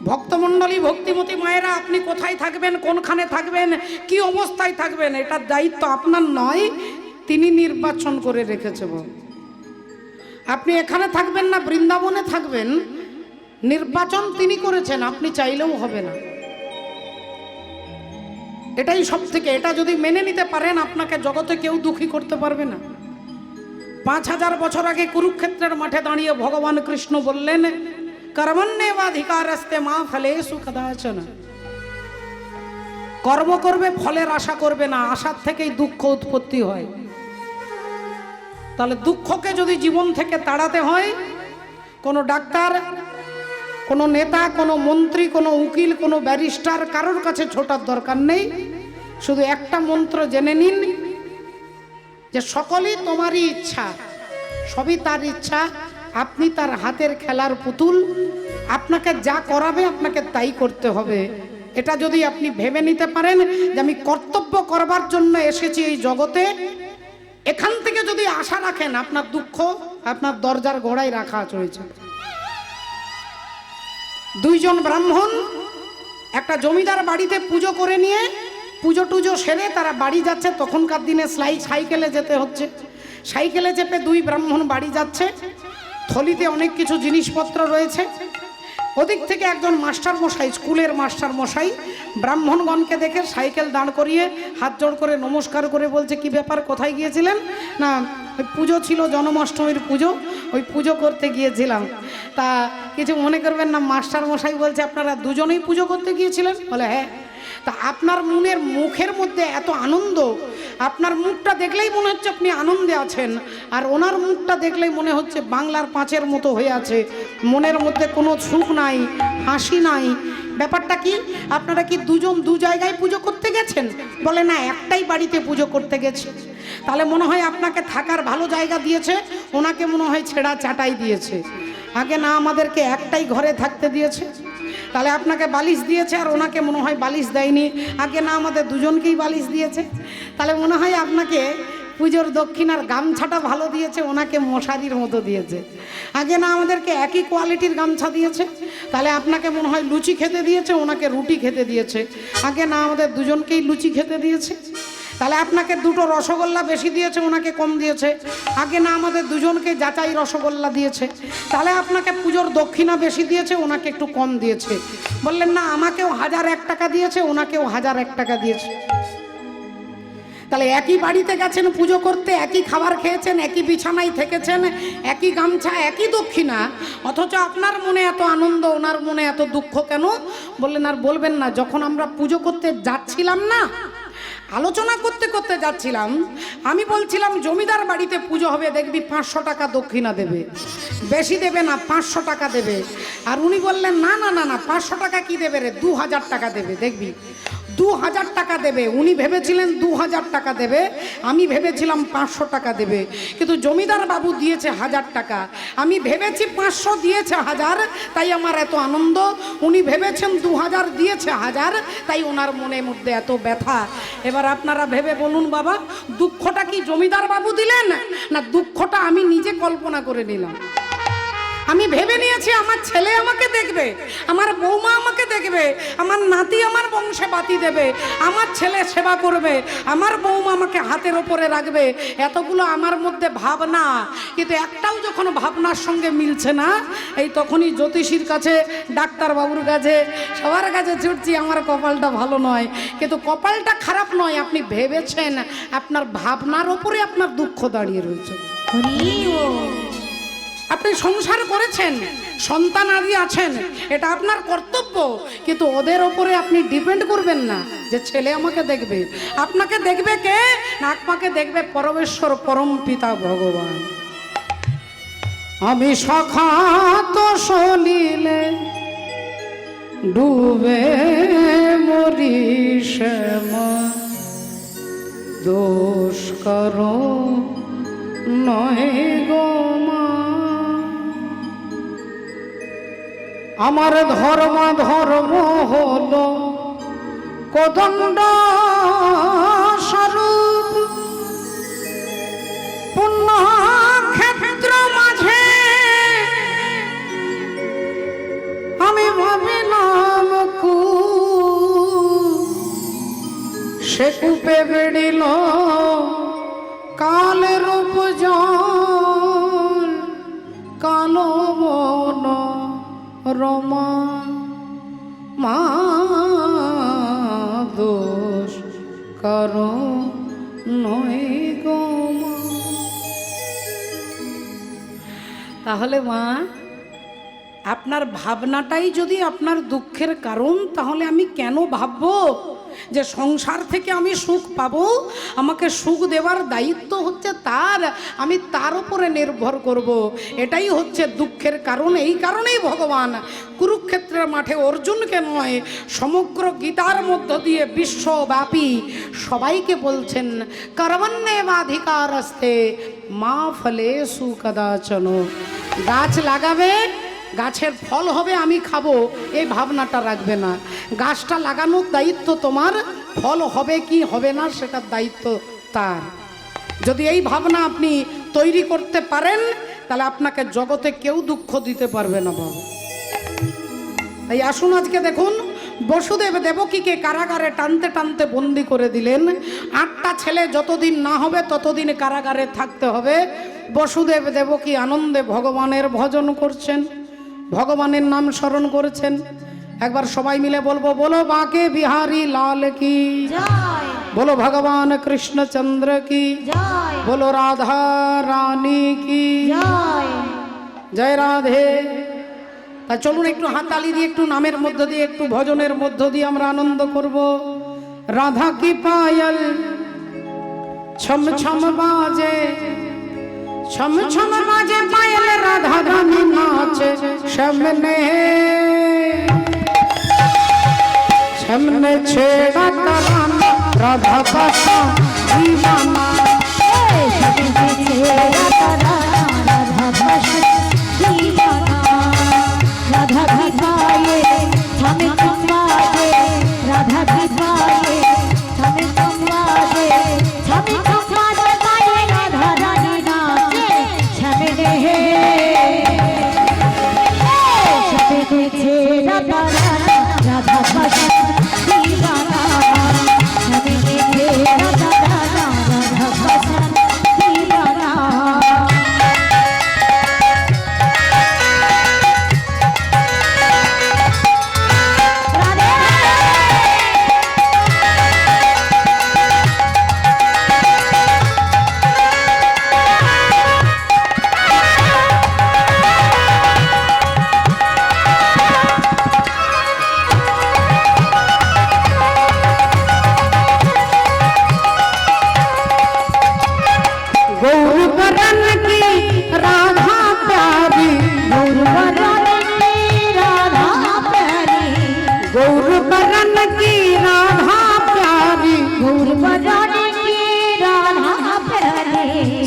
ভক্তমণ্ডলী, ভক্তিমতী মায়েরা, আপনি কোথায় থাকবেন, কোনখানে থাকবেন, কি অবস্থায় থাকবেন, এটার দায়িত্ব আপনার নয়, তিনি নির্বাচন করে রেখেছে। আপনি এখানে থাকবেন না বৃন্দাবনে থাকবেন, নির্বাচন তিনি করেছেন, আপনি চাইলেও হবে না। এটাই সব থেকে, এটা যদি মেনে নিতে পারেন আপনাকে জগতে কেউ দুঃখী করতে পারবে না। 5000 বছর আগে কুরুক্ষেত্রের মাঠে দাঁড়িয়ে ভগবান কৃষ্ণ বললেন, কর্মণ্যেবাধিকারস্তে মা ফলেষু কদাচন। কর্ম করবে, ফলের আশা করবে না, আশার থেকেই দুঃখ উৎপত্তি হয়। তাহলে দুঃখকে যদি জীবন থেকে তাড়াতে হয়, কোনো ডাক্তার, কোনো নেতা, কোনো মন্ত্রী, কোনো উকিল, কোনো ব্যারিস্টার, কারোর কাছে ছোটার দরকার নেই। শুধু একটা মন্ত্র জেনে নিন যে সকলই তোমারই ইচ্ছা, সবই তার ইচ্ছা, আপনি তার হাতের খেলার পুতুল, আপনাকে যা করাবে আপনাকে তাই করতে হবে। এটা যদি আপনি ভেবে নিতে পারেন যে আমি কর্তব্য করবার জন্য এসেছি এই জগতে, এখান থেকে যদি আশা রাখেন, আপনার দুঃখ আপনার দরজার গোড়ায় রাখা রয়েছে। দুইজন ব্রাহ্মণ একটা জমিদার বাড়িতে পুজো করে নিয়ে, পুজো টুজো সেরে তারা বাড়ি যাচ্ছে। তখনকার দিনে সাইকেলে যেতে হচ্ছে। সাইকেলে চেপে দুই ব্রাহ্মণ বাড়ি যাচ্ছে। থলিতে অনেক কিছু জিনিসপত্র রয়েছে। ওদিক থেকে একজন মাস্টার মশাই, স্কুলের মাস্টার মশাই, ব্রাহ্মণগণকে দেখে সাইকেল দাঁড় করিয়ে হাত জোড় করে নমস্কার করে বলছে, কি ব্যাপার, কোথায় গিয়েছিলেন? না, ওই পুজো ছিল, জন্মাষ্টমীর পুজো, ওই পুজো করতে গিয়েছিলাম। তা কিছু মনে করবেন না, মাস্টার মশাই বলছে আপনারা দুজনেই পুজো করতে গিয়েছিলেন? বলে হ্যাঁ। তা আপনার মুখের মধ্যে এত আনন্দ, আপনার মুখটা দেখলেই মনে হচ্ছে আপনি আনন্দে আছেন, আর ওনার মুখটা দেখলেই মনে হচ্ছে বাংলার পাঁচের মতো হয়ে আছে, মনের মধ্যে কোনো সুখ নাই, হাসি নাই। ব্যাপারটা কি? আপনারা কি দুজন দু জায়গায় পুজো করতে গেছেন? বলে না, একটাই বাড়িতে পুজো করতে গেছে। তাহলে মনে হয় আপনাকে থাকার ভালো জায়গা দিয়েছে, ওনাকে মনে হয় ছেঁড়া চাটাই দিয়েছে। আগে না আমাদেরকে একটাই ঘরে থাকতে দিয়েছে, তাহলে আপনাকে বালিশ দিয়েছে, আর ওনাকে মনে হয় বালিশ দেয়নি। আগে না আমাদের দুজনকেই বালিশ দিয়েছে, তাহলে মনে হয় আপনাকে পুজোর দক্ষিণার গামছাটা ভালো দিয়েছে, ওনাকে মশারির মতো দিয়েছে। আগে না আমাদেরকে একই কোয়ালিটির গামছা দিয়েছে, তাহলে আপনাকে মনে হয় লুচি খেতে দিয়েছে, ওনাকে রুটি খেতে দিয়েছে। আগে না আমাদের দুজনকেই লুচি খেতে দিয়েছে, তাহলে আপনাকে দুটো রসগোল্লা বেশি দিয়েছে, ওনাকে কম দিয়েছে। আগে না আমাদের দুজনকে যাচাই রসগোল্লা দিয়েছে, তাহলে আপনাকে পুজোর দক্ষিণা বেশি দিয়েছে, ওনাকে একটু কম দিয়েছে। বললেন না, আমাকেও 1001 টাকা দিয়েছে, ওনাকেও 1001 টাকা দিয়েছে। তাহলে একই বাড়িতে গেছেন পুজো করতে, একই খাবার খেয়েছেন, একই বিছানায় থেকেছেন, একই গামছা, একই দক্ষিণা, অথচ আপনার মনে এত আনন্দ, ওনার মনে এত দুঃখ কেন? বললেন আর বলবেন না, যখন আমরা পুজো করতে যাচ্ছিলাম না, আলোচনা করতে করতে যাচ্ছিলাম, আমি বলছিলাম জমিদার বাড়িতে পুজো হবে, দেখবি 500 টাকা দক্ষিণা দেবে, বেশি দেবে না, 500 টাকা দেবে। আর উনি বললেন না না না না, 500 টাকা কি দেবে রে, 2000 টাকা দেবে, দেখবি 2000 টাকা দেবে। উনি ভেবেছিলেন 2000 টাকা দেবে, আমি ভেবেছিলাম 500 টাকা দেবে, কিন্তু জমিদার বাবু দিয়েছে 1000 টাকা। আমি ভেবেছি 500 দিয়েছে 1000, তাই আমার এত আনন্দ। উনি ভেবেছেন 2000 দিয়েছে 1000, তাই ওনার মনের মধ্যে এত ব্যথা। এবার আপনারা ভেবে বলুন বাবা, দুঃখটা কি জমিদার বাবু দিলেন, না দুঃখটা আমি নিজে কল্পনা করে নিলাম? আমি ভেবে নিয়েছি আমার ছেলে আমাকে দেখবে, আমার বৌমা আমাকে দেখবে, আমার নাতি আমার বংশে বাতি দেবে, আমার ছেলে সেবা করবে, আমার বৌমা আমাকে হাতের ওপরে রাখবে, এতগুলো আমার মধ্যে ভাবনা। কিন্তু একটাও যখন ভাবনার সঙ্গে মিলছে না, এই তখনই জ্যোতিষীর কাছে, ডাক্তারবাবুর কাছে, সবার কাছে ছুটছি, আমার কপালটা ভালো নয়। কিন্তু কপালটা খারাপ নয়, আপনি ভেবেছেন, আপনার ভাবনার ওপরে আপনার দুঃখ দাঁড়িয়ে রয়েছে। আপনি সংসার করেছেন, সন্তান আদি আছেন, এটা আপনার কর্তব্য, কিন্তু ওদের ওপরে আপনি ডিপেন্ড করবেন না যে ছেলে আমাকে দেখবে। আপনাকে দেখবে কে? না, আপনাকে দেখবে পরমেশ্বর, পরম পিতা ভগবান। আমি সখাত সলিলে ডুবে মরি শ্যামা, দোষ করো নয় গো মা। আমার ধর্ম হলো কোদণ্ড স্বরূপ, পুণ্য ক্ষেত্র মাঝে আমি ভাবি না সে কূপে বেড়িল কালের উপজন কালো বন রমা মা দোষ কারো নয় গো মা। তাহলে মা আপনার ভাবনাটাই যদি আপনার দুঃখের কারণ, তাহলে আমি কেন ভাববো যে সংসার থেকে আমি সুখ পাবো? আমাকে সুখ দেওয়ার দায়িত্ব হচ্ছে তার, আমি তার উপরে নির্ভর করব। এটাই হচ্ছে দুঃখের কারণ। এই কারণেই ভগবান কুরুক্ষেত্রের মাঠে অর্জুনকে নয়, সমগ্র গীতার মধ্য দিয়ে বিশ্বব্যাপী সবাইকে বলছেন কর্মণ্যেবাধিকারস্তে মা ফলেষু কদাচন। গাছ লাগাবে, গাছের ফল হবে আমি খাবো, এই ভাবনাটা রাখবে না। গাছটা লাগানোর দায়িত্ব তোমার, ফল হবে কি হবে না সেটার দায়িত্ব তার। যদি এই ভাবনা আপনি তৈরি করতে পারেন, তাহলে আপনাকে জগতে কেউ দুঃখ দিতে পারবে না বাবা। তাই আসুন আজকে দেখুন, বসুদেব দেবকীকে কারাগারে টানতে টানতে বন্দি করে দিলেন। 8টা ছেলে যতদিন না হবে ততদিন কারাগারে থাকতে হবে। বসুদেব দেবকী আনন্দে ভগবানের ভজন করছেন, ভগবানের নাম স্মরণ করেছেন। একবার সবাই মিলে বলবো, বলো বাঁকে বিহারী লাল কি জয়, বলো ভগবান কৃষ্ণচন্দ্র কি জয়, বলো রাধা রানী কি জয়, জয় রাধে। তা চলুন একটু হাততালি দিয়ে, একটু নামের মধ্য দিয়ে, একটু ভজনের মধ্য দিয়ে আমরা আনন্দ করব। রাধা কি পাयल ছম ছম বাজে, ছম ছম বাজে পাयल, রাধা রানী নাচে সামনে, সামনে ছেড়া তারানা রাধা পাশা দিবানা, সামনে ছেড়া তারানা রাধা পাশা দিবানা, রাধা ভিখায়ে থামে থাম বাজে, রাধা ভিখায়ে থামে থাম বাজে, থামে থাম বাজে পায়ে রাধা রানী নাচে সামনে, সামনে ছেড়া তারানা রাধা পাশা দিবানা, সামনে ছেড়া তারানা রাধা পাশা দিবানা।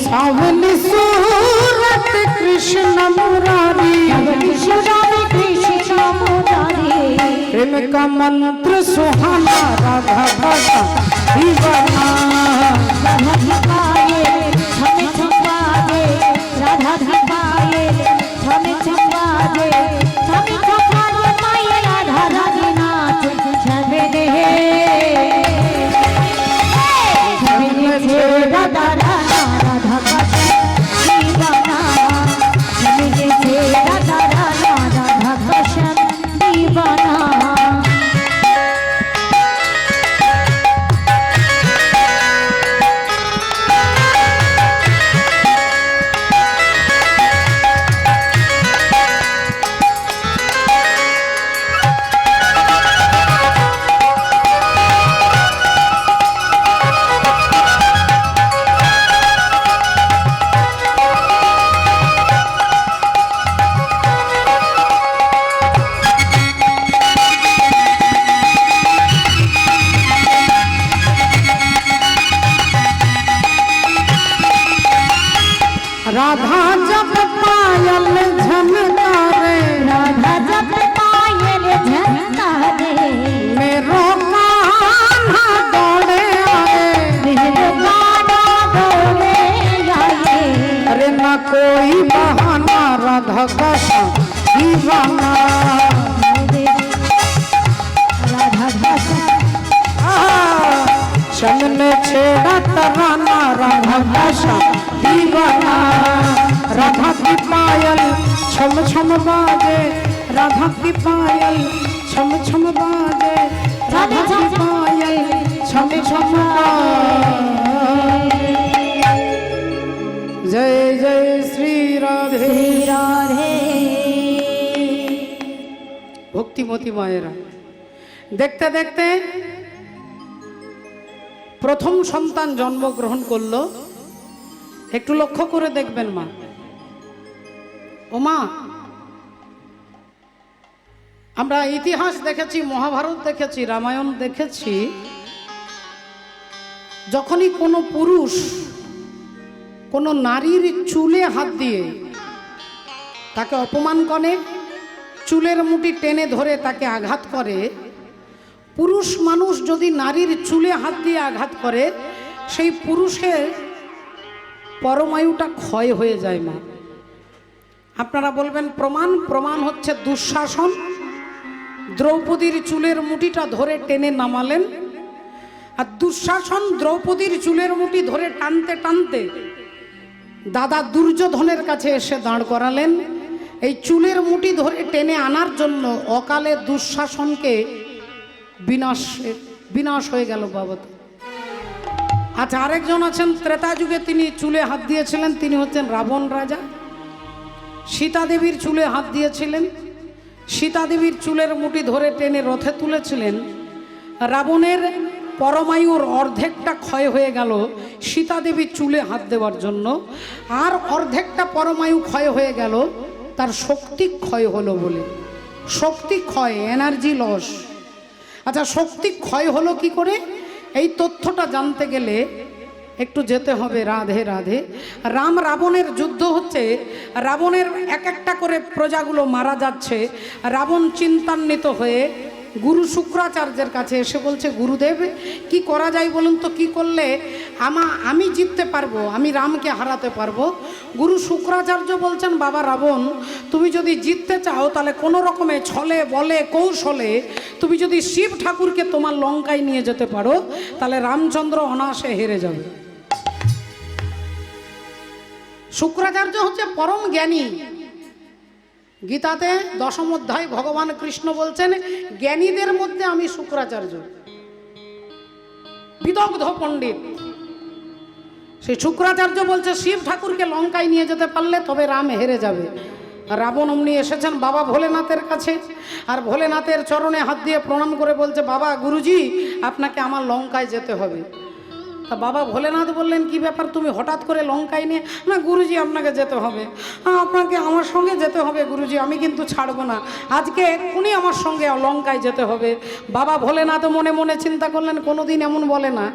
सावली सूरत कृष्ण मुरारी, कृष्ण मुरारी, इनका मंत्र सुहाना राधा भाषा दीवाना, राधा धिकाए हमें छुपाए, राधा धिकाए हमें छुपाए, हमें छुपाए पाए राधा रानी नाच छबे दे, छबे दे राधा राधा राधा पाशा दीवाना, छबे दे राधा राधा राधा पाशा दीवाना। तराना राधा भाषा दीवाना राधा की पायल छम छम बाजे राधा की पायल छम छम बाजे राधा की पायल छम छम बाजे। जय जय श्री राधे राधे। ভক্তিমতী মায়েরা, দেখতে দেখতে প্রথম সন্তান জন্মগ্রহণ করলো। একটু লক্ষ্য করে দেখবেন মা, ও মা, আমরা ইতিহাস দেখেছি, মহাভারত দেখেছি, রামায়ণ দেখেছি, যখনই কোনো পুরুষ কোনো নারীর চুলে হাত দিয়ে তাকে অপমান করে, চুলের মুঠি টেনে ধরে তাকে আঘাত করে, পুরুষ মানুষ যদি নারীর চুলে হাত দিয়ে আঘাত করে, সেই পুরুষের পরমায়ুটা ক্ষয় হয়ে যায় মা। আপনারা বলবেন প্রমাণ? প্রমাণ হচ্ছে দুঃশাসন। দ্রৌপদীর চুলের মুঠিটা ধরে টেনে নামালেন, আর দুঃশাসন দ্রৌপদীর চুলের মুঠি ধরে টানতে টানতে দাদা দুর্যোধনের কাছে এসে দাঁড় করালেন। এই চুলের মুঠি ধরে টেনে আনার জন্য অকালে দুঃশাসনকে বিনাশ হয়ে গেল বাবা। আচ্ছা, আরেকজন আছেন ত্রেতা যুগে, তিনি চুলে হাত দিয়েছিলেন, তিনি হচ্ছেন রাবণ রাজা। সীতা দেবীর চুলে হাত দিয়েছিলেন, সীতা দেবীর চুলের মুঠি ধরে টেনে রথে তুলেছিলেন। রাবণের পরমায়ুর অর্ধেকটা ক্ষয় হয়ে গেল সীতা দেবীর চুলে হাত দেওয়ার জন্য, আর অর্ধেকটা পরমায়ু ক্ষয় হয়ে গেল তার শক্তি ক্ষয় হলো বলে। শক্তি ক্ষয়, এনার্জি লস। আচ্ছা, শক্তি ক্ষয় হলো কি করে? এই তথ্যটা জানতে গেলে একটু যেতে হবে রাধে রাধে। রাম রাবণের যুদ্ধ হচ্ছে, রাবণের এক একটা করে প্রজাগুলো মারা যাচ্ছে। রাবণ চিন্তান্বিত হয়ে গুরু শুক্রাচার্যের কাছে এসে বলছে, গুরুদেব কি করা যায় বলুন তো, কি করলে আমি জিততে পারবো, আমি রামকে হারাতে পারবো? গুরু শুক্রাচার্য বলছেন, বাবা রাবণ, তুমি যদি জিততে চাও তাহলে কোনো রকমে ছলে বলে কৌশলে তুমি যদি শিব ঠাকুরকে তোমার লঙ্কায় নিয়ে যেতে পারো, তাহলে রামচন্দ্র অনায়াসে হেরে যাবে। শুক্রাচার্য হচ্ছে পরম জ্ঞানী। গীতাতে 10ম অধ্যায় ভগবান কৃষ্ণ বলছেন, জ্ঞানীদের মধ্যে আমি শুক্রাচার্য, বিদগ্ধ পণ্ডিত। সেই শুক্রাচার্য বলছে শিব ঠাকুরকে লঙ্কায় নিয়ে যেতে পারলে তবে রাম হেরে যাবে। রাবণ অমনি এসেছেন বাবা ভোলেনাথের কাছে, আর ভোলেনাথের চরণে হাত দিয়ে প্রণাম করে বলছে, বাবা গুরুজি আপনাকে আমার লঙ্কায় যেতে হবে। তা বাবা ভোলেনাথ বললেন, কি ব্যাপার, তুমি হঠাৎ করে লঙ্কায় নিয়ে? না গুরুজি আপনাকে যেতে হবে, আপনাকে আমার সঙ্গে যেতে হবে গুরুজি, আমি কিন্তু ছাড়বো না, আজকে এক্ষুনি আমার সঙ্গে লঙ্কায় যেতে হবে। বাবা ভোলেনাথ মনে মনে চিন্তা করলেন, কোনোদিন এমন বলে না,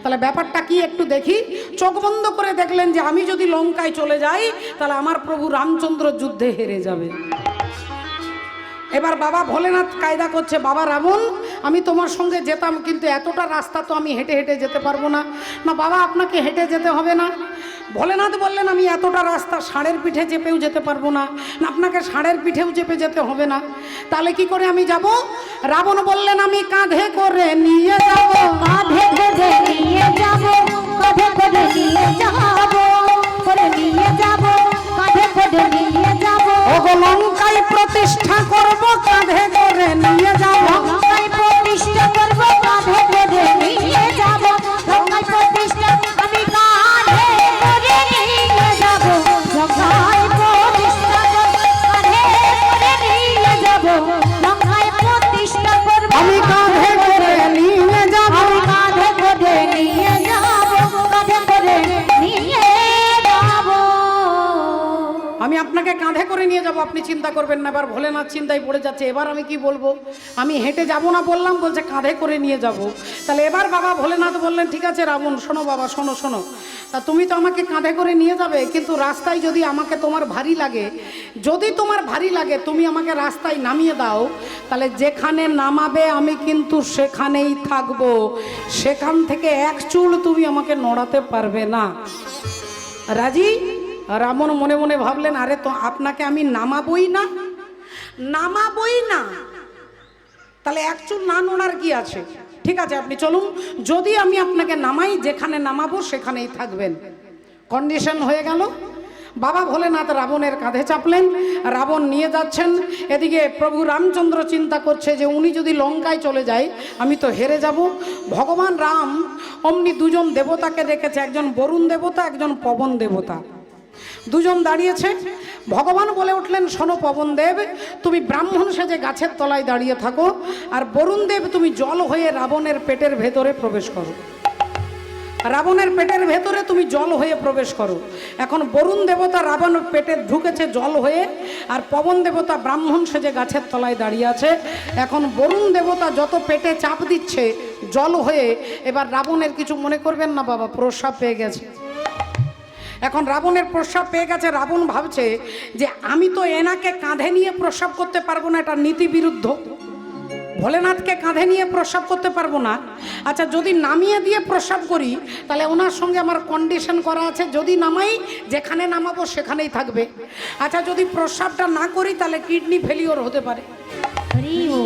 তাহলে ব্যাপারটা কি একটু দেখি। চোখ বন্ধ করে দেখলেন যে আমি যদি লঙ্কায় চলে যাই তাহলে আমার প্রভু রামচন্দ্র যুদ্ধে হেরে যাবে। এবার বাবা ভোলেনাথ কায়দা করছে, বাবা রাবণ আমি তোমার সঙ্গে যেতাম, কিন্তু এতটা রাস্তা তো আমি হেঁটে হেঁটে যেতে পারবো না। না বাবা আপনাকে হেঁটে যেতে হবে না। ভোলেনাথ বললেন, আমি এতটা রাস্তা ষাঁড়ের পিঠে চেপেও যেতে পারবো না। না আপনাকে ষাঁড়ের পিঠেও চেপে যেতে হবে না, তাহলে কি করে আমি যাব? রাবণ বললেন, আমি কাঁধে করে নিয়ে যাব, কাঁধে করে নিয়ে যাব, কাঁধে করে নিয়ে যাব, করে নিয়ে যাব, কাঁধে করে নিয়ে যাব। ওগো লঙ্কায় প্রতিষ্ঠা করব, কাঁধে করে নিয়ে যাব, লঙ্কায় প্রতিষ্ঠা করব, কাঁধে করে নিয়ে যাব, লঙ্কায় প্রতিষ্ঠা আমি কাঁধে করে নিয়ে যাব, লঙ্কায় প্রতিষ্ঠা করব, কাঁধে করে নিয়ে যাব, লঙ্কায় প্রতিষ্ঠা করব, আমি কাঁধে করে নিয়ে যাব, আমি কাঁধে করে নিয়ে যাব, কাঁধে করে নিয়ে যাব। আমি আপনাকে কাঁধে করে নিয়ে যাব, আপনি চিন্তা করবেন না। এবার ভোলেনাথ চিন্তায় পড়ে যাচ্ছে, এবার আমি কি বলবো? আমি হেঁটে যাব না বললাম, বলছে কাঁধে করে নিয়ে যাব। তাহলে এবার বাবা ভোলেনাথ বললেন, ঠিক আছে রাবণ, শোনো বাবা, শোনো শোনো, তা তুমি তো আমাকে কাঁধে করে নিয়ে যাবে, কিন্তু রাস্তায় যদি আমাকে তোমার ভারী লাগে, যদি তোমার ভারী লাগে তুমি আমাকে রাস্তায় নামিয়ে দাও, তাহলে যেখানে নামাবে আমি কিন্তু সেখানেই থাকবো, সেখান থেকে এক চুল তুমি আমাকে নড়াতে পারবে না। রাজি? রাবণ মনে মনে ভাবলেন, আরে তো আপনাকে আমি নামাবই না, নামাবই না, তাহলে এক চুল না নোড়ার কি আছে? ঠিক আছে আপনি চলুন, যদি আমি আপনাকে নামাই যেখানে নামাবো সেখানেই থাকবেন। কন্ডিশন হয়ে গেল। বাবা ভোলেনাথ রাবণের কাঁধে চাপলেন, রাবণ নিয়ে যাচ্ছেন। এদিকে প্রভু রামচন্দ্র চিন্তা করছে যে উনি যদি লঙ্কায় চলে যায় আমি তো হেরে যাব। ভগবান রাম অমনি দুজন দেবতাকে দেখেছে, একজন বরুণ দেবতা, একজন পবন দেবতা। দুজন দাঁড়িয়েছে। ভগবান বলে উঠলেন, শোনো পবন দেব, তুমি ব্রাহ্মণ সেজে গাছের তলায় দাঁড়িয়ে থাকো, আর বরুণ দেব তুমি জল হয়ে রাবণের পেটের ভেতরে প্রবেশ করো। রাবণের পেটের ভেতরে তুমি জল হয়ে প্রবেশ করো। এখন বরুণ দেবতা রাবণের পেটে ঢুকেছে জল হয়ে, আর পবন দেবতা ব্রাহ্মণ সেজে গাছের তলায় দাঁড়িয়ে আছে। এখন বরুণ দেবতা যত পেটে চাপ দিচ্ছে জল হয়ে, এবার রাবণের কিছু মনে করবেন না বাবা, প্রস্রাব পেয়ে গেছে। এখন রাবণের প্রস্রাব পেয়ে গেছে। রাবণ ভাবছে যে আমি তো এনাকে কাঁধে নিয়ে প্রস্রাব করতে পারবো না, এটা নীতি বিরুদ্ধ। ভোলেনাথকে কাঁধে নিয়ে প্রস্রাব করতে পারবো না। আচ্ছা যদি নামিয়ে দিয়ে প্রস্রাব করি তাহলে ওনার সঙ্গে আমার কন্ডিশন করা আছে, যদি নামাই যেখানে নামাবো সেখানেই থাকবে। আচ্ছা যদি প্রস্রাবটা না করি তাহলে কিডনি ফেলিওর হতে পারে।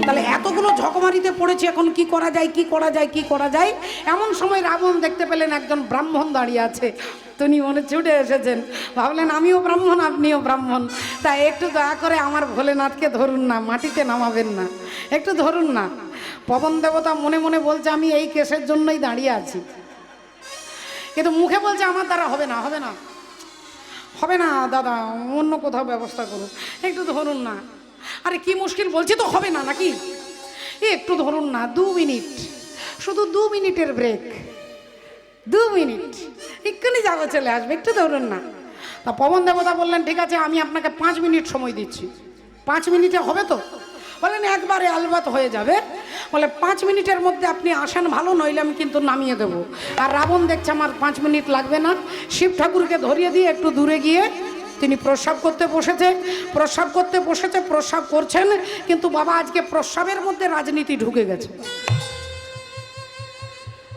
তাহলে এতগুলো ঝকমারিতে পড়েছি, এখন কি করা যায়, কি করা যায়, কি করা যায়। এমন সময় রাবণ দেখতে পেলেন একজন ব্রাহ্মণ দাঁড়িয়ে আছে। তিনি মনে ছুটে এসেছেন, ভাবলেন আমিও ব্রাহ্মণ আপনিও ব্রাহ্মণ, তাই একটু দয়া করে আমার ভোলেনাথকে ধরুন না, মাটিতে নামাবেন না, একটু ধরুন না। পবন দেবতা মনে মনে বলছে আমি এই কেসের জন্যই দাঁড়িয়ে আছি, কিন্তু মুখে বলছে আমার দ্বারা হবে না, হবে না, হবে না দাদা, অন্য কোথাও ব্যবস্থা করুন, একটু ধরুন না। আরে কি মুশকিল, বলছি তো হবে না নাকি, একটু ধরুন না, 2 মিনিট, শুধু 2 মিনিটের ব্রেক, 2 মিনিট, এক্ষুনি যাবো, চলে আসবে, একটু ধরুন না। তা পবন দেবতা বললেন ঠিক আছে আমি আপনাকে 5 মিনিট সময় দিচ্ছি। 5 মিনিটে হবে তো? বললেন একবারে আলবাত হয়ে যাবে। বলে 5 মিনিটের মধ্যে আপনি আসেন ভালো, নইলে আমি কিন্তু নামিয়ে দেবো। আর রাবণ দেখছে আমার 5 মিনিট লাগবে না, শিব ঠাকুরকে ধরিয়ে দিয়ে একটু দূরে গিয়ে তিনি প্রস্রাব করতে বসেছে। প্রস্রাব করতে বসেছে, প্রস্রাব করছেন, কিন্তু বাবা আজকে প্রস্রাবের মধ্যে রাজনীতি ঢুকে গেছে।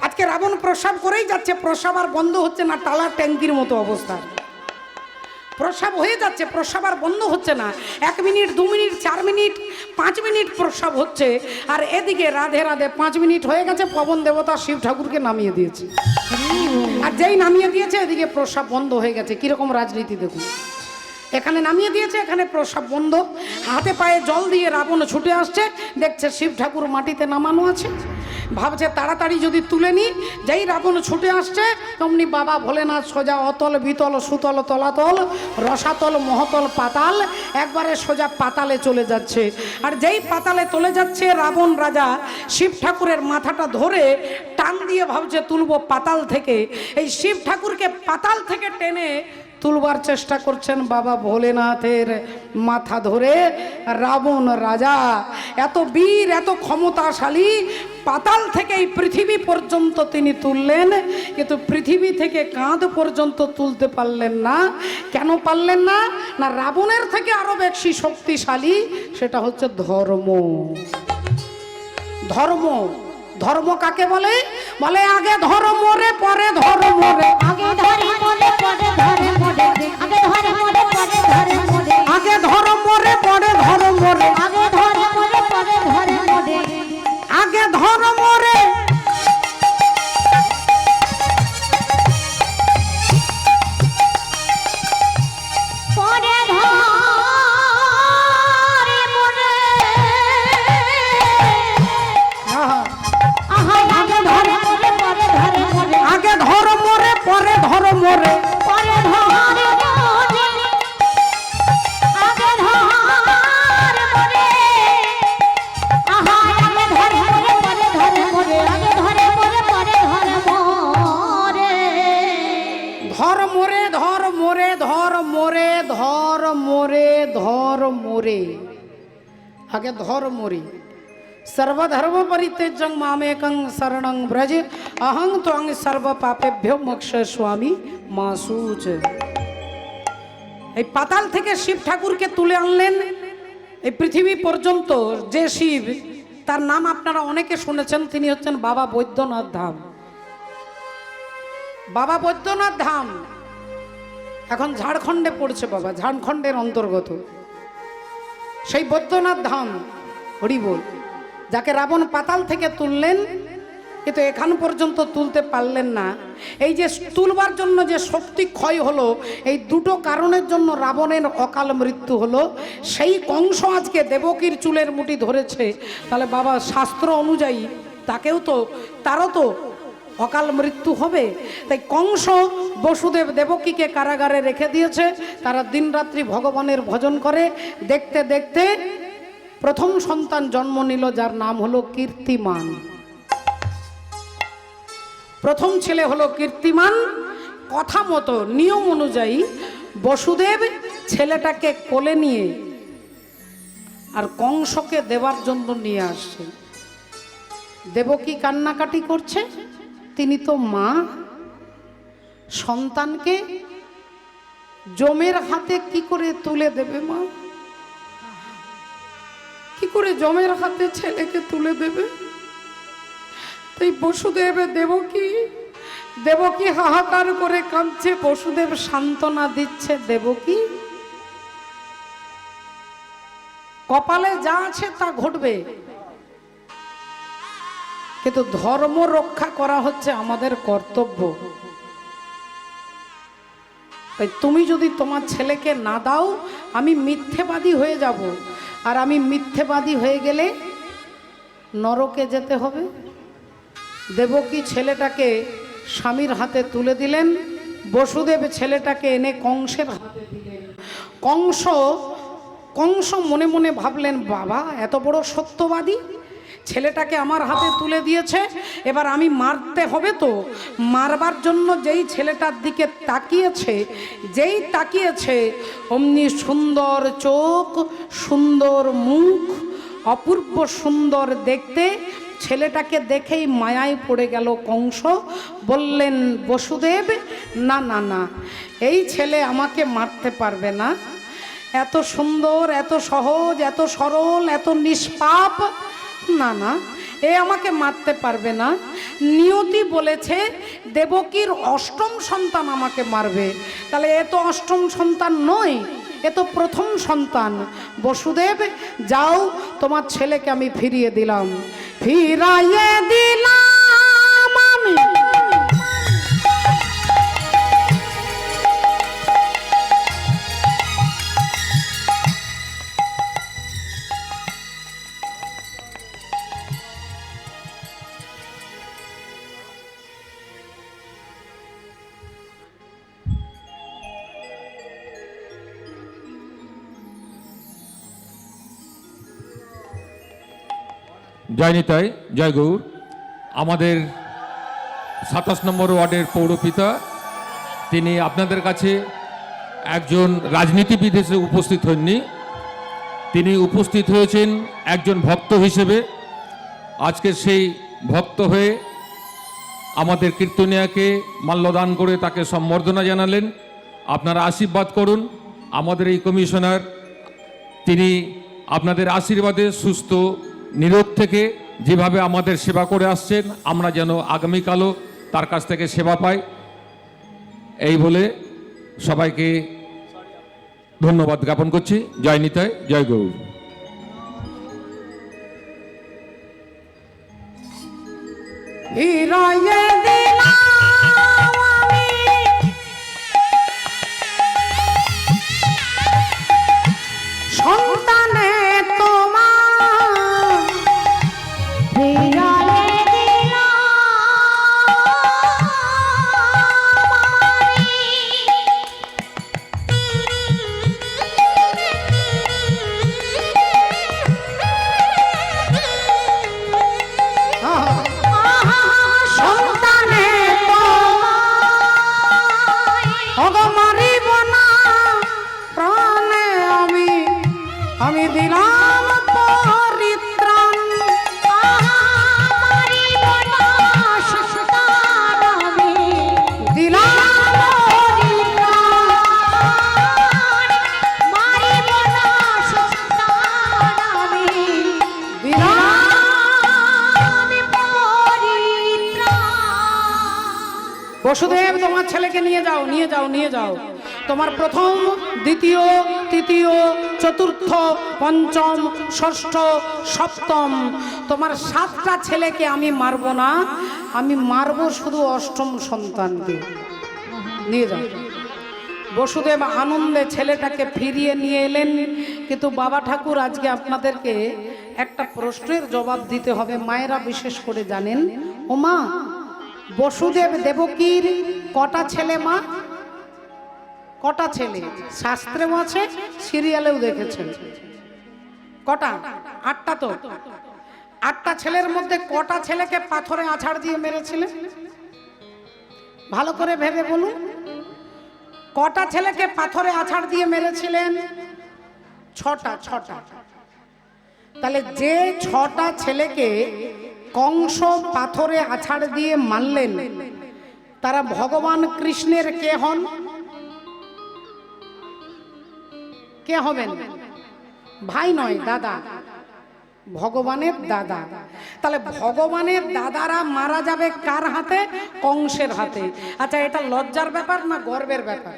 আজকে রাবণ প্রস্রাব করেই যাচ্ছে, প্রস্রাব আর বন্ধ হচ্ছে না, টালার ট্যাঙ্কির মতো অবস্থা। প্রস্রাব হয়ে যাচ্ছে, প্রস্রাব আর বন্ধ হচ্ছে না। 1 মিনিট, 2 মিনিট, 4 মিনিট, 5 মিনিট প্রস্রাব হচ্ছে। আর এদিকে রাধে রাধে 5 মিনিট হয়ে গেছে, পবন দেবতা শিব ঠাকুরকে নামিয়ে দিয়েছে। আর যেই নামিয়ে দিয়েছে এদিকে প্রস্রাব বন্ধ হয়ে গেছে। কিরকম রাজনীতি দেখুন, এখানে নামিয়ে দিয়েছে, এখানে প্রস্রাব বন্ধ। হাতে পায়ে জল দিয়ে রাবণ ছুটে আসছে, দেখছে শিব ঠাকুর মাটিতে নামানো আছে, ভাবছে তাড়াতাড়ি যদি তুলে নি। যেই রাবণ ছুটে আসছে তেমনি বাবা ভোলেনাথ সোজা অতল বিতল সুতল তলাতল রসাতল মহতল পাতাল, একবারে সোজা পাতালে চলে যাচ্ছে। আর যেই পাতালে চলে যাচ্ছে রাবণ রাজা শিব ঠাকুরের মাথাটা ধরে টান দিয়ে ভাবছে তুলবো পাতাল থেকে। এই শিব ঠাকুরকে পাতাল থেকে টেনে তুলবার চেষ্টা করছেন বাবা ভোলেনাথের মাথা ধরে। রাবণ রাজা এত বীর, এত ক্ষমতাশালী, পাতাল থেকে এই পৃথিবী পর্যন্ত তিনি তুললেন, কিন্তু পৃথিবী থেকে কাঁধ পর্যন্ত তুলতে পারলেন না। কেন পারলেন না? না রাবণের থেকে আরো বেশি শক্তিশালী, সেটা হচ্ছে ধর্ম। ধর্ম, ধর্ম কাকে বলে? বলে আগে ধর্ম রে পরে ধর্ম রে, আগে ধরে মরে পরে ধরে মরে, আগে ধরে মরে পরে ধরে মরে, আগে ধর্ম রে পরে ধর্ম রে, আগে ধরে মরে পরে ধরে মরে, আগে ধর্ম রে পরে ধরে মরে, আহা আগে ধরে মরে পরে ধরে মরে, আগে ধর্ম রে পরে ধর্ম রে, পরে ধরে মরে, আগে ধরে মরে, আহা আগে ধরে মরে পরে ধরে মরে, আগে ধরে মরে পরে ধরে মরে, ধর মোরে ধর মোরে ধর মোরে ধর মোরে ধর মোরে, আগে ধর মোরে। सर्वधर्म परित्यज्यं मामेकं शरणं व्रज अहं त्वं सर्व पापेभ्यो मोक्षयिष्यामि मा शुच। এই পাতাল থেকে শিব ঠাকুরকে তুলে আনলেন এই পৃথিবী পর্যন্ত। যে শিব, তার নাম আপনারা অনেকে শুনেছেন, তিনি হচ্ছেন বাবা বৈদ্যনাথ ধাম। বাবা বৈদ্যনাথ ধাম এখন ঝাড়খণ্ডে পড়ছে বাবা, ঝাড়খণ্ডের অন্তর্গত সেই বৈদ্যনাথ ধাম। হরি বল। যাকে রাবণ পাতাল থেকে তুললেন, কিন্তু এখান পর্যন্ত তুলতে পারলেন না। এই যে তুলবার জন্য যে শক্তি ক্ষয় হলো, এই দুটো কারণের জন্য রাবণের অকাল মৃত্যু হলো। সেই কংস আজকে দেবকীর চুলের মুঠি ধরেছে, তাহলে বাবা শাস্ত্র অনুযায়ী তারও তো অকাল মৃত্যু হবে। তাই কংস বসুদেব দেবকীকে কারাগারে রেখে দিয়েছে। তারা দিনরাত্রি ভগবানের ভজন করে। দেখতে দেখতে প্রথম সন্তান জন্ম নিল, যার নাম হলো কীর্তিমান। প্রথম ছেলে হলো কীর্তিমান। কথা মতো নিয়ম অনুযায়ী বসুদেব ছেলেটাকে কোলে নিয়ে আর কংসকে দেবার জন্য নিয়ে আসছে। দেবকী কান্নাকাটি করছে, তিনি তো মা, সন্তানকে যমের হাতে কি করে তুলে দেবে মা? কি করে যমের হাতে ছেলেকে তুলে দেবে? তাই বসুদেব দেবকী হাহাকার করে কাঁদছে। বসুদেব সান্ত্বনা দিচ্ছে, দেবকী কপালে যা আছে তা ঘটবে, কিন্তু ধর্ম রক্ষা করা হচ্ছে আমাদের কর্তব্য। তাই তুমি যদি তোমার ছেলেকে না দাও, আমি মিথ্যেবাদী হয়ে যাব, আর আমি মিথ্যেবাদী হয়ে গেলে নরকে যেতে হবে। দেবকী ছেলেটাকে স্বামীর হাতে তুলে দিলেন। বসুদেব ছেলেটাকে এনে কংসের হাতে দিলেন। কংস মনে মনে ভাবলেন, বাবা এত বড় সত্যবাদী, ছেলেটাকে আমার হাতে তুলে দিয়েছে, এবার আমি মারতে হবে। তো মারবার জন্য যেই ছেলেটার দিকে তাকিয়েছে অমনি সুন্দর চোখ, সুন্দর মুখ, অপূর্ব সুন্দর দেখতে। ছেলেটাকে দেখেই মায়ায় পড়ে গেল কংস। বললেন, বসুদেব না না না, এই ছেলে আমাকে মারতে পারবে না। এত সুন্দর, এত সহজ, এত সরল, এত নিষ্পাপ, না না, এ আমাকে মারতে পারবে না। নিয়তি বলেছে দেবকীর অষ্টম সন্তান আমাকে মারবে, তাহলে এ তো অষ্টম সন্তান নয়, এ তো প্রথম সন্তান। বসুদেব যাও, তোমার ছেলেকে আমি ফিরিয়ে দিলাম। ফিরাইয়ে দিলাম আমি জয় নিতাই, জয় গৌর। আমাদের 27 নম্বর ওয়ার্ডের পৌরপিতা, তিনি আপনাদের কাছে একজন রাজনীতিবিদ হিসেবে উপস্থিত হননি, তিনি উপস্থিত হয়েছেন একজন ভক্ত হিসেবে। আজকে সেই ভক্ত হয়ে আমাদের কীর্তনিয়াকে মাল্যদান করে তাকে সম্বর্ধনা জানালেন। আপনারা আশীর্বাদ করুন। আমাদের এই কমিশনার, তিনি আপনাদের আশীর্বাদে সুস্থ নিরোগ থেকে যেভাবে আমাদের সেবা করে আসছেন, আমরা যেন আগামীকালও তার কাছ থেকে সেবা পাই, এই বলে সবাইকে ধন্যবাদ জ্ঞাপন করছি। জয় নিতাই, জয় গৌর। ফিরাইয়ে দিলাম আমি সন্তানে তোমার, ফিরাইয়ে দিলাম সন্তানে তোমার মারিব না প্রাণে আমি দিলাম পরিত্রাণ। মারিব না সন্তান আমি, দিলাম পরিত্রাণ। মারিব না সন্তান আমি, দিলাম। পরিত্রাণ। বসুদেব তোমার ছেলেকে নিয়ে যাও, নিয়ে যাও, নিয়ে যাও। তোমার প্রথম, দ্বিতীয়, তৃতীয়, চতুর্থ, পঞ্চম, ষষ্ঠ, সপ্তম, তোমার 7টা ছেলেকে আমি মারবো না, আমি মারবো শুধু অষ্টম সন্তানকে। নিয়ে যাও। বসুদেব আনন্দে ছেলেটাকে ফিরিয়ে নিয়ে এলেন। কিন্তু বাবা ঠাকুর আজকে আপনাদেরকে একটা প্রশ্নের জবাব দিতে হবে। মায়েরা বিশেষ করে জানেন। ও মা, বসুদেব দেবকীর কটা ছেলে মা? কটা ছেলে? শাস্ত্রেও আছে, সিরিয়ালেও দেখেছেন। কটা? 8টা। তো 8টা ছেলের মধ্যে কটা ছেলেকে পাথরে আছাড় দিয়ে মেরেছিলেন? ভালো করে ভেবে বলুন। কটা ছেলেকে পাথরে আছাড় দিয়ে মেরেছিলেন? 6টা। তাহলে যে 6টা ছেলেকে কংস পাথরে আছাড় দিয়ে মারলেন, তারা ভগবান কৃষ্ণের কে হন? কে হবেন? ভাই নয়, দাদা। ভগবানের দাদা। তাহলে ভগবানের দাদারা মারা যাবে কার হাতে? কংসের হাতে। আচ্ছা, এটা লজ্জার ব্যাপার না গর্বের ব্যাপার?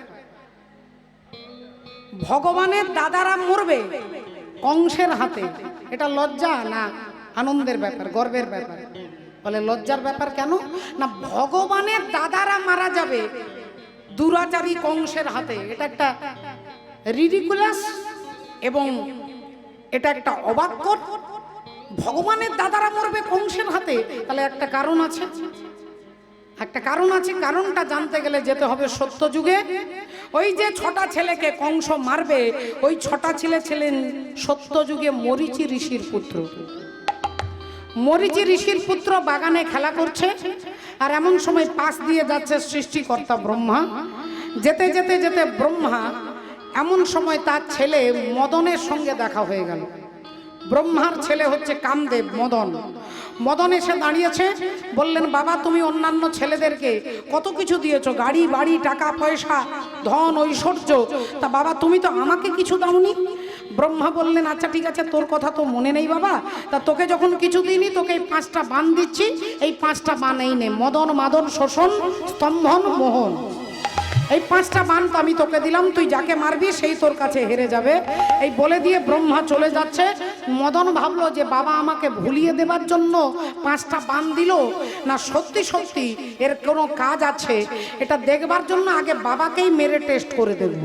ভগবানের দাদারা মরবে কংসের হাতে, এটা লজ্জা না আনন্দের ব্যাপার, গর্বের ব্যাপার? বলে লজ্জার ব্যাপার। কেন না? ভগবানের দাদারা মারা যাবে দুরাচারী কংসের হাতে। এটা একটা রিডিকুলাস এবং এটা একটা অবাককর। ভগবানের দাদারা মরবে কংসের হাতে, তাহলে একটা কারণ আছে, একটা কারণ আছে। কারণটা জানতে গেলে যেতে হবে সত্যযুগে। ওই যে 6টা ছেলেকে কংস মারবে, ওই 6টা ছেলে ছিলেন সত্যযুগে মরীচি ঋষির পুত্র। মরীচি ঋষির পুত্র বাগানে খেলা করছে, আর এমন সময় পাশ দিয়ে যাচ্ছে সৃষ্টিকর্তা ব্রহ্মা। যেতে যেতে যেতে ব্রহ্মা এমন সময় তার ছেলে মদনের সঙ্গে দেখা হয়ে গেল। ব্রহ্মার ছেলে হচ্ছে কামদেব, মদন। মদন এসে দাঁড়িয়েছে, বললেন, বাবা তুমি অন্যান্য ছেলেদেরকে কত কিছু দিয়েছো, গাড়ি বাড়ি, টাকা পয়সা, ধন ঐশ্বর্য, তা বাবা তুমি তো আমাকে কিছু দাওনি। ব্রহ্মা বললেন, আচ্ছা ঠিক আছে, তোর কথা তো মনে নেই বাবা, তা তোকে যখন কিছু দিইনি, তোকে এই 5টা বান দিচ্ছি, এই 5টা বান এই নে। মদন, মাদন, শোষণ, স্তম্ভন, মোহন, এই 5টা বান তো আমি তোকে দিলাম, তুই যাকে মারবি সেই তোর কাছে হেরে যাবে। এই বলে দিয়ে ব্রহ্মা চলে যাচ্ছে। মদন ভাবলো যে বাবা আমাকে ভুলিয়ে দেবার জন্য 5টা বান দিল, না সত্যি সত্যি এর কোনো কাজ আছে, এটা দেখবার জন্য আগে বাবাকেই মেরে টেস্ট করে দেখব।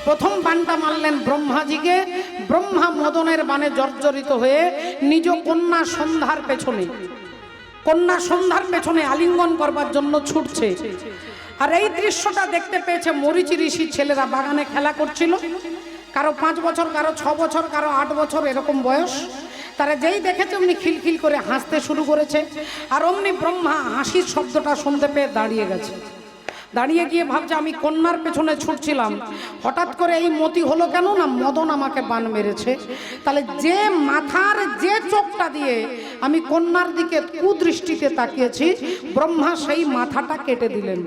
প্রথম বানটা মারলেন ব্রহ্মাজিকে। ব্রহ্মা মদনের বানে জর্জরিত হয়ে নিজ কন্যা সন্ধ্যার পেছনে আলিঙ্গন করবার জন্য ছুটছে। আর এই দৃশ্যটা দেখতে পেয়েছে মরীচি ঋষির ছেলেরা। বাগানে খেলা করছিল, কারো 5 বছর, কারো 6 বছর, কারো 8 বছর, এরকম বয়স। তারা যেই দেখেছে অমনি খিলখিল করে হাসতে শুরু করেছে। আর অমনি ব্রহ্মা হাসির শব্দটা শুনতে পেয়ে দাঁড়িয়ে গেছে। দাঁড়িয়ে গিয়ে ভাবছে, আমি কন্যার পেছনে ছুটছিলাম, হঠাৎ করে এই মতি হলো কেন? না মদন আমাকে বান মেরেছে। তাহলে যে মাথার যে চোখটা দিয়ে আমি কন্যার দিকে কুদৃষ্টিতে তাকিয়েছি, ব্রহ্মা সেই মাথাটা কেটে দিলেন।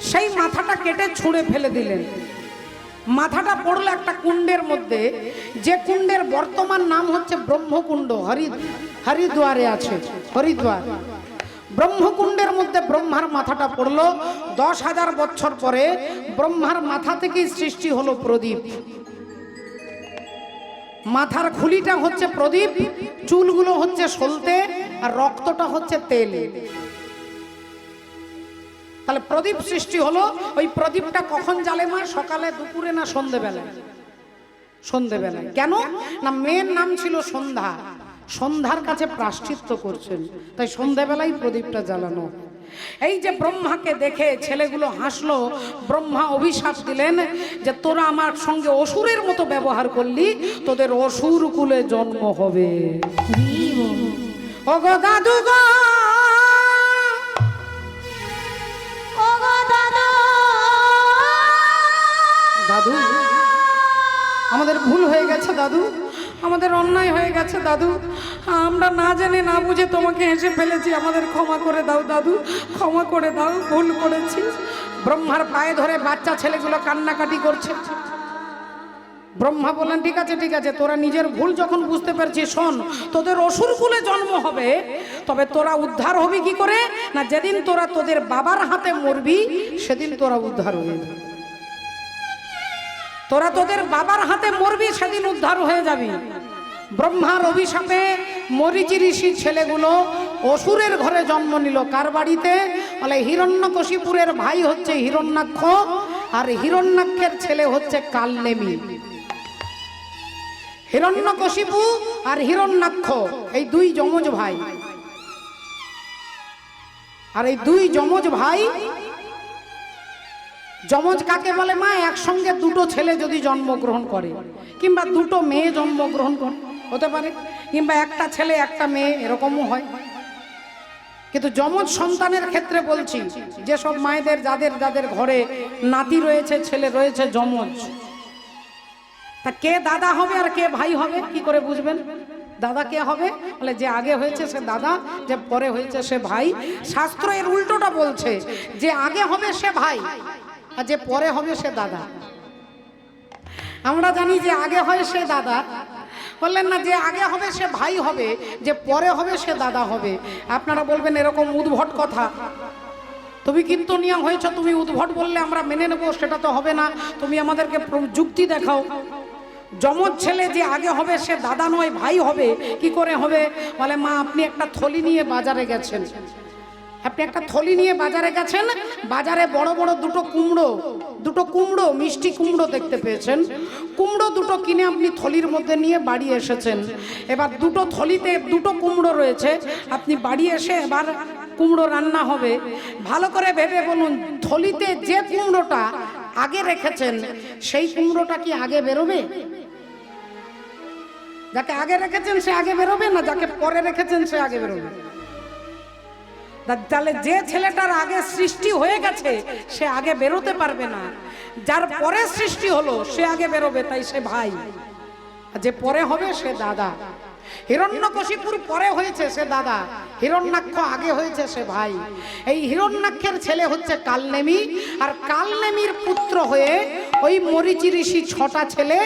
সেই মাথাটা কেটে ছুঁড়ে ফেলে দিলেন। মাথাটা পড়লো একটা কুণ্ডের মধ্যে, যে কুণ্ডের বর্তমান নাম হচ্ছে ব্রহ্মকুণ্ড, হরিদ্বারে আছে, হরিদ্বার। ব্রহ্মকুণ্ডের মধ্যে ব্রহ্মার মাথাটা পড়লো। 10,000 বছর পরে ব্রহ্মার মাথা থেকেই সৃষ্টি হলো প্রদীপ। মাথার খুলিটা হচ্ছে প্রদীপ, চুলগুলো হচ্ছে সলতে, আর রক্তটা হচ্ছে তেল। তাহলে প্রদীপ সৃষ্টি হলো। ওই প্রদীপটা কখন জ্বালে মা? সকালে, দুপুরে, না সন্ধেবেলায়? সন্ধেবেলায়। কেন না? মেয়ের নাম ছিল সন্ধ্যা, সন্ধ্যার কাছে প্রায়শ্চিত্ত করছেন, তাই সন্ধেবেলায় প্রদীপটা জ্বালানো। এই যে ব্রহ্মাকে দেখে ছেলেগুলো হাসলো, ব্রহ্মা অভিশাপ দিলেন যে তোরা আমার সঙ্গে অসুরের মতো ব্যবহার করলি, তোদের অসুর কুলে জন্ম হবে। ওগো দাদু গো, দাদু আমাদের ভুল হয়ে গেছে দাদু, আমাদের অন্যায় হয়ে গেছে দাদু, আমরা না জেনে না বুঝে তোমাকে হেসে ফেলেছি, আমাদের ক্ষমা করে দাও দাদু, ক্ষমা করে দাও, ভুল করেছি। ব্রহ্মার পায়ে ধরে বাচ্চা ছেলেগুলো কান্নাকাটি করছে। ব্রহ্মা বললেন ঠিক আছে ঠিক আছে, তোরা নিজের ভুল যখন বুঝতে পারছিস, শোন, তোদের অসুর কুলে জন্ম হবে, তবে তোরা উদ্ধার হবি কি করে? না, যেদিন তোরা তোদের বাবার হাতে মরবি সেদিন তোরা উদ্ধার হয়ে যাবি। তোরা তোদের বাবার হাতে মরবি সেদিন উদ্ধার হয়ে যাবি। ব্রহ্মার অভিশাপে মরীচি ঋষির ছেলেগুলো অসুরের ঘরে জন্ম নিল। কার বাড়িতে? বলে হিরণ্যকশিপুরের ভাই হচ্ছে হিরণ্যাক্ষ, আর হিরণ্যাক্ষের ছেলে হচ্ছে কালনেমি। হিরণ্যকশিপু আর হিরণ্যাক্ষ এই দুই যমজ ভাই। আর এই দুই যমজ ভাই, যমজ কাকে বলে মা? একসঙ্গে দুটো ছেলে যদি জন্মগ্রহণ করে, কিংবা দুটো মেয়ে জন্মগ্রহণ করে হতে পারে, কিংবা একটা ছেলে একটা মেয়ে, এরকমও হয়। কিন্তু যমজ সন্তানের ক্ষেত্রে বলছি, যেসব মায়েদের যাদের যাদের ঘরে নাতি রয়েছে, ছেলে রয়েছে যমজ, তা কে দাদা হবে আর কে ভাই হবে কি করে বুঝবেন? দাদা কে হবে? বলে যে আগে হয়েছে সে দাদা, যে পরে হয়েছে সে ভাই। শাস্ত্র এর উল্টোটা বলছে, যে আগে হবে সে ভাই আর যে পরে হবে সে দাদা। আমরা জানি যে আগে হয় সে দাদা, বললেন না যে আগে হবে সে ভাই হবে, যে পরে হবে সে দাদা হবে। আপনারা বলবেন এরকম উদ্ভট কথা, তুমি কিন্তু নিয়ম হয়েছ, তুমি উদ্ভট বললে আমরা মেনে নেবো, সেটা তো হবে না, তুমি আমাদেরকে যুক্তি দেখাও। যমজ ছেলে যে আগে হবে সে দাদা নয় ভাই হবে, কি করে হবে? বলে মা, আপনি একটা থলি নিয়ে বাজারে গেছেন, আপনি একটা থলি নিয়ে বাজারে গেছেন, বাজারে বড় বড় দুটো কুমড়ো মিষ্টি কুমড়ো দেখতে পেয়েছেন, কুমড়ো দুটো কিনে আপনি থলির মধ্যে নিয়ে বাড়ি এসেছেন। এবার দুটো থলিতে দুটো কুমড়ো রয়েছে, আপনি বাড়ি এসে এবার কুমড়ো রান্না হবে। ভালো করে ভেবে বলুন, থলিতে যে কুমড়োটা আগে রেখেছেন সেই কুমড়োটা কি আগে বেরোবে? যাকে আগে রেখেছেন সে আগে বেরোবে, না যাকে পরে রেখেছেন সে আগে বেরোবে? তাহলে যে ছেলেটার আগে সৃষ্টি হয়ে গেছে সে আগে বেরোতে পারবে না, যার পরে সৃষ্টি হলো সে আগে বেরোবে, তাই সে ভাই, যে পরে হবে সে দাদা। হিরণ্যকশিপুর পরে হয়েছে সে দাদা, হিরণ্যাক্ষ আগে হয়েছে সে ভাই। এই হিরণ্যাক্ষের ছেলে হচ্ছে কালনেমি, আর কালনেমির পুত্র হয়ে ওই মরীচি ঋষি 6টা ছেলে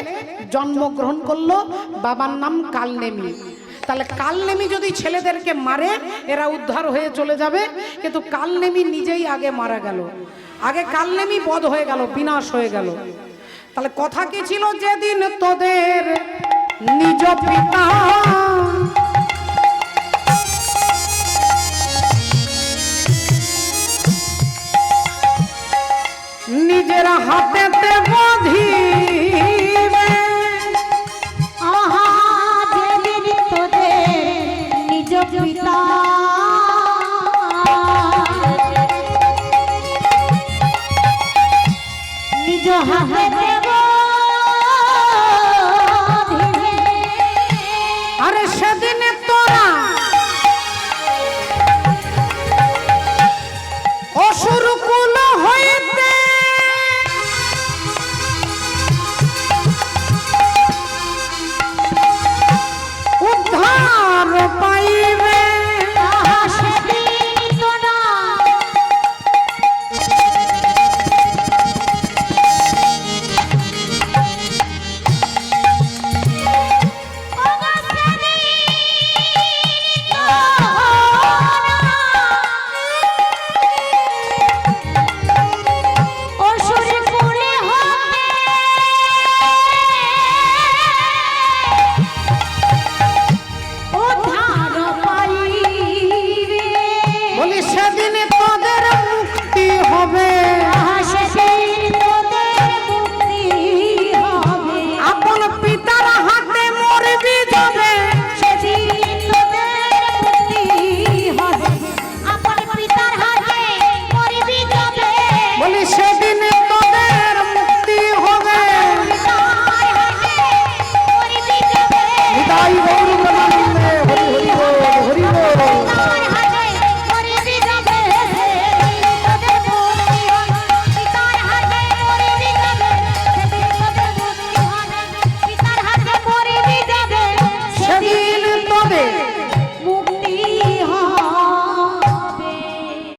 জন্মগ্রহণ করলো, বাবার নাম কালনেমি। তাহলে কালনেমি যদি ছেলেদেরকে মারে এরা উদ্ধার হয়ে চলে যাবে, কিন্তু কালনেমি নিজেই আগে মারা গেল, আগে কালনেমি বধ হয়ে গেল, বিনাশ হয়ে গেল। তাহলে কথা কি ছিল? যেদিন তোদের নিজ পিতা নিজের হাতেতে বধিয়ে